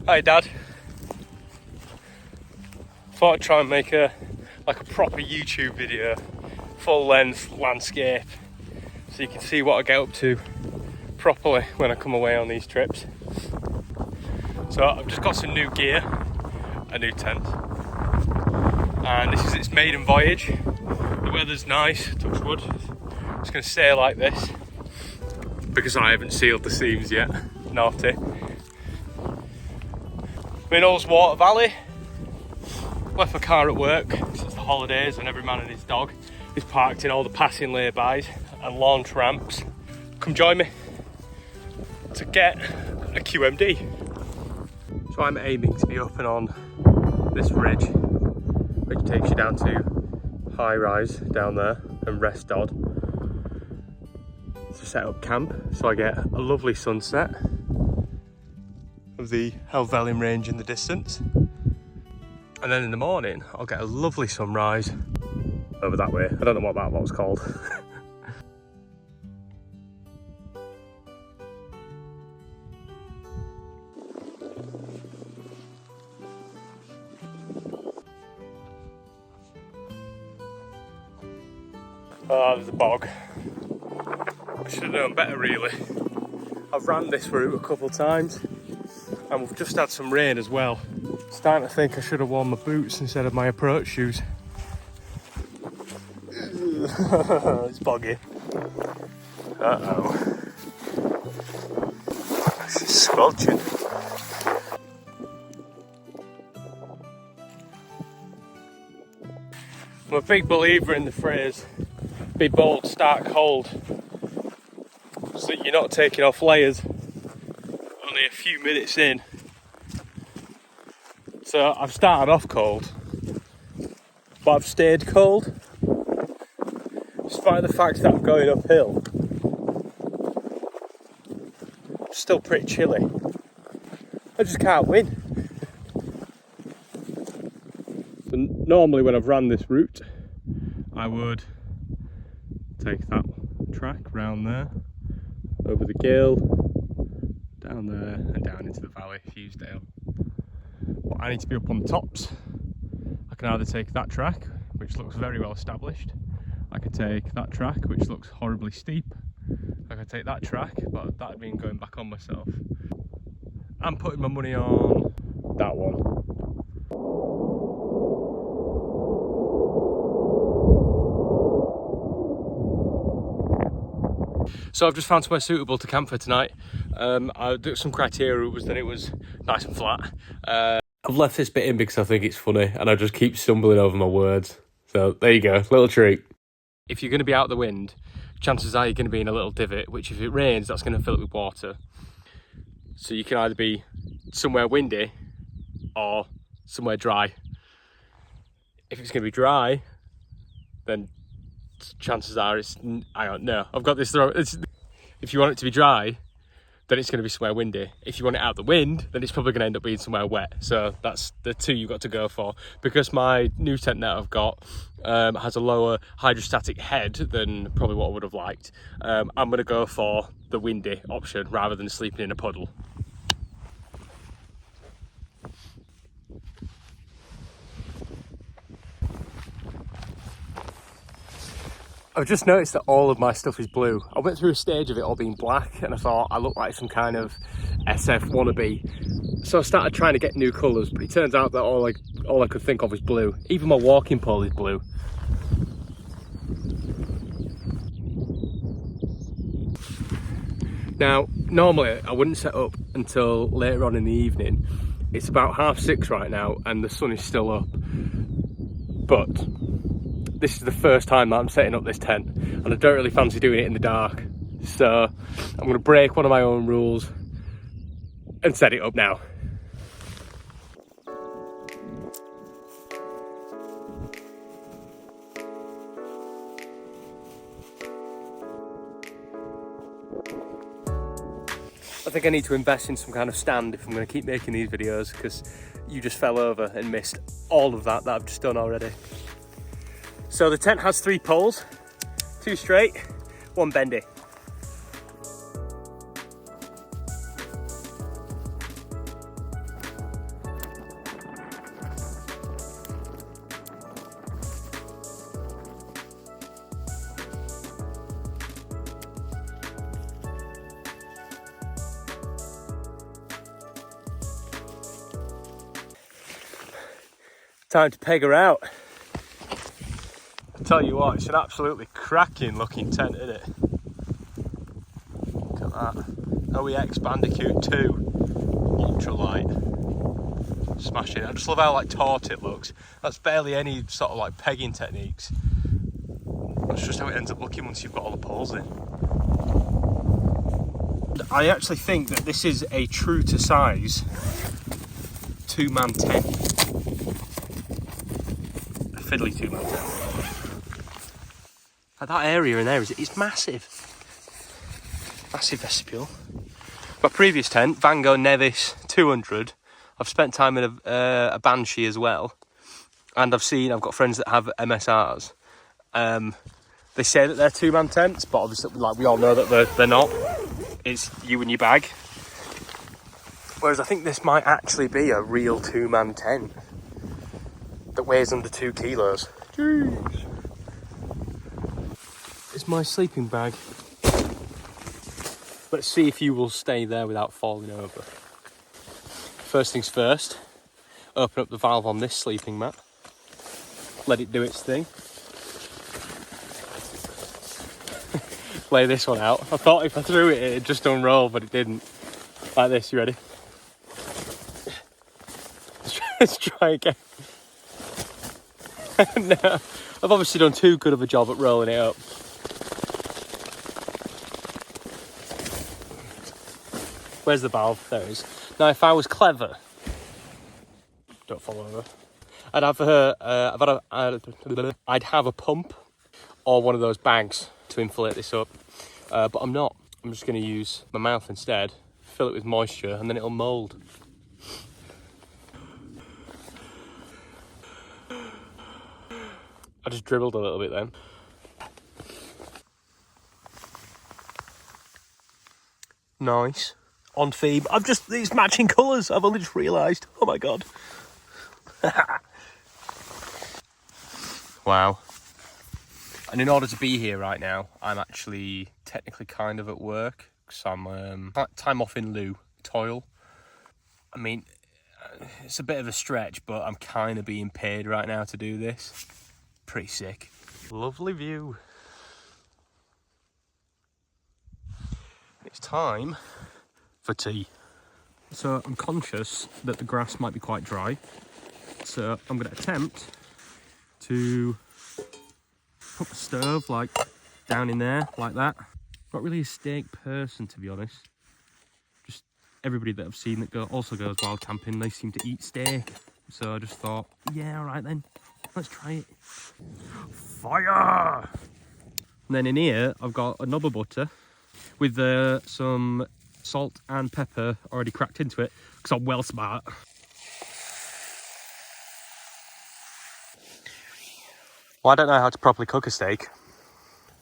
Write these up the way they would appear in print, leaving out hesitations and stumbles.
Hi Dad. Thought I'd try and make a proper YouTube video, full length landscape, so you can see what I get up to properly when I come away on these trips. So I've just got some new gear, a new tent, and this is its maiden voyage. The weather's nice, touch wood. It's going to stay like this because I haven't sealed the seams yet. Naughty. I'm in Ullswater Valley. Left my car at work because it's the holidays and every man and his dog is parked in all the passing lay-bys and launch ramps. Come join me to get a QMD. So I'm aiming to be up and on this ridge, which takes you down to High Rise down there and Rest Dodd, to set up camp so I get a lovely sunset of the Helvellyn range in the distance. And then in the morning, I'll get a lovely sunrise over that way. I don't know what that lot's called. Oh, there's a bog. I should have known better really. I've ran this route a couple of times and we've just had some rain as well. Starting to think I should have worn my boots instead of my approach shoes. It's boggy. Uh-oh. She's squelching. I'm a big believer in the phrase, be bold, start cold, so that you're not taking off layers only a few minutes in. So I've started off cold, but I've stayed cold, despite the fact that I'm going uphill. I'm still pretty chilly. I just can't win. Normally when I've run this route, I would take that track round there, over the gill, down there and down into the valley, Hughesdale. But I need to be up on the tops. I can either take that track, which looks very well established. I could take that track, which looks horribly steep. I could take that track, but that'd mean going back on myself. I'm putting my money on that one. So I've just found somewhere suitable to camp for tonight. I did some criteria was that it was nice and flat. I've left this bit in because I think it's funny and I just keep stumbling over my words. So there you go, little treat. If you're going to be out of the wind, chances are you're going to be in a little divot, which if it rains, that's going to fill it with water. So you can either be somewhere windy or somewhere dry. If it's going to be dry, then chances are it's, I don't know, I've got this throw. If you want it to be dry, then it's going to be somewhere windy. If you want it out the wind, then it's probably going to end up being somewhere wet. So that's the two you've got to go for. Because my new tent that I've got has a lower hydrostatic head than probably what I would have liked, I'm going to go for the windy option rather than sleeping in a puddle. I've just noticed that all of my stuff is blue. I went through a stage of it all being black and I thought I looked like some kind of SF wannabe. So I started trying to get new colours, but it turns out that all I could think of is blue. Even my walking pole is blue. Now, normally I wouldn't set up until later on in the evening. It's about 6:30 right now and the sun is still up. But this is the first time that I'm setting up this tent and I don't really fancy doing it in the dark. So I'm going to break one of my own rules and set it up now. I think I need to invest in some kind of stand if I'm going to keep making these videos, because you just fell over and missed all of that I've just done already. So the tent has 3 poles, 2 straight, 1 bendy. Time to peg her out. I tell you what, it's an absolutely cracking looking tent, isn't it? Look at that. OEX Bandicoot 2 ultralight. Smashing. I just love how like taut it looks. That's barely any sort of like pegging techniques. That's just how it ends up looking once you've got all the poles in. I actually think that this is a true to size 2-man tent. A fiddly 2-man tent. Like that area in there, it's massive. Massive vestibule. My previous tent, Van Gogh Nevis 200, I've spent time in a Banshee as well. And I've got friends that have MSRs. They say that they're 2-man tents, but obviously like we all know that they're not. It's you and your bag. Whereas I think this might actually be a real 2-man tent that weighs under 2 kilos. Jeez. It's my sleeping bag. Let's see if you will stay there without falling over. First things first, open up the valve on this sleeping mat. Let it do its thing. Lay this one out. I thought if I threw it, it'd just unroll, but it didn't. Like this, you ready? Let's try again. No, I've obviously done too good of a job at rolling it up. Where's the valve? There it is. Now, if I was clever, don't fall over. I'd have a pump or one of those bags to inflate this up, but I'm not. I'm just going to use my mouth instead, fill it with moisture, and then it'll mould. I just dribbled a little bit then. Nice. On theme. These matching colours. I've only just realised. Oh my god. Wow. And in order to be here right now, I'm actually technically kind of at work. Because I'm time off in lieu, toil. I mean, it's a bit of a stretch, but I'm kind of being paid right now to do this. Pretty sick. Lovely view. It's time for tea. So I'm conscious that the grass might be quite dry. So I'm going to attempt to put the stove like down in there like that. Not really a steak person, to be honest. Just everybody that I've seen that also goes wild camping, they seem to eat steak. So I just thought, yeah, all right then, let's try it. Fire! And then in here, I've got a knob of butter with some salt and pepper already cracked into it, because I'm well smart. Well, I don't know how to properly cook a steak.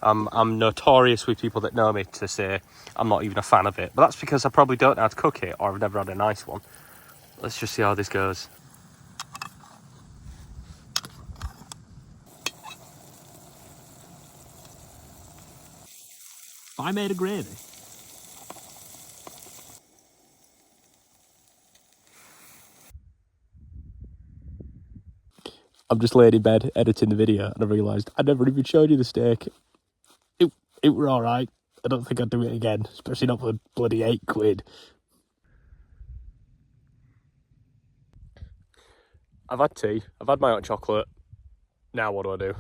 I'm notorious with people that know me to say I'm not even a fan of it, but that's because I probably don't know how to cook it, or I've never had a nice one. Let's just see how this goes. I made a gravy. I'm just laying in bed editing the video and I realised I never even showed you the steak. It were alright. I don't think I'd do it again, especially not for bloody £8. I've had tea, I've had my hot chocolate. Now what do I do?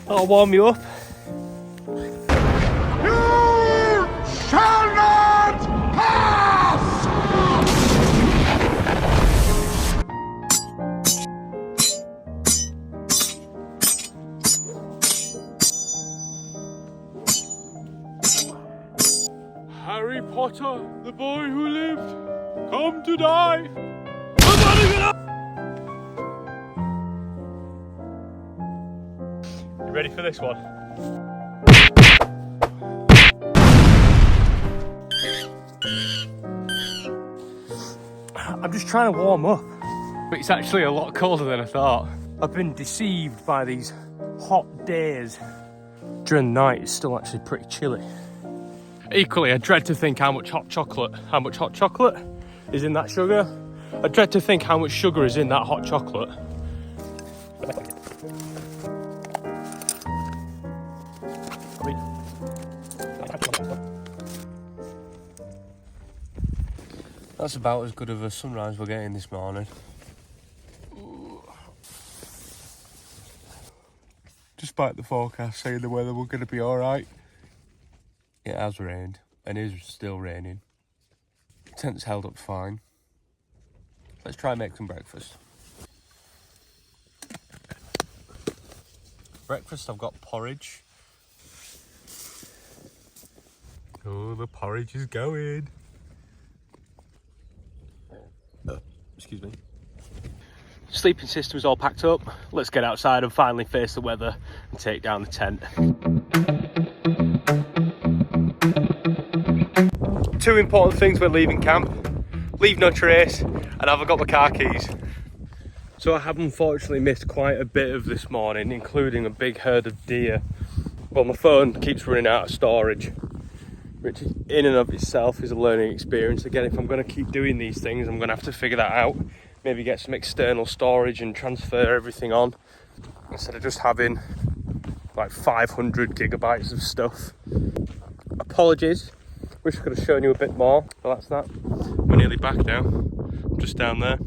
I'll warm you up. You shall not pass! Harry Potter, the boy who lived, come to die. You ready for this one? I'm just trying to warm up, but it's actually a lot colder than I thought. I've been deceived by these hot days. During the night, it's still actually pretty chilly. Equally, I dread to think how much hot chocolate is in that sugar. I dread to think how much sugar is in that hot chocolate. That's about as good of a sunrise we're getting this morning. Despite the forecast saying the weather was going to be alright, it has rained and is still raining. Tent's held up fine. Let's try and make some breakfast. Breakfast, I've got porridge. Oh, the porridge is going. Excuse me. Sleeping system's all packed up. Let's get outside and finally face the weather and take down the tent. Two important things when leaving camp: leave no trace, and have I got my car keys. So I have unfortunately missed quite a bit of this morning, including a big herd of deer. Well, my phone keeps running out of storage, which in and of itself is a learning experience. Again, if I'm going to keep doing these things, I'm going to have to figure that out. Maybe get some external storage and transfer everything on, instead of just having like 500 gigabytes of stuff. Apologies, wish I could have shown you a bit more, but that's that. We're nearly back now. I'm just down there.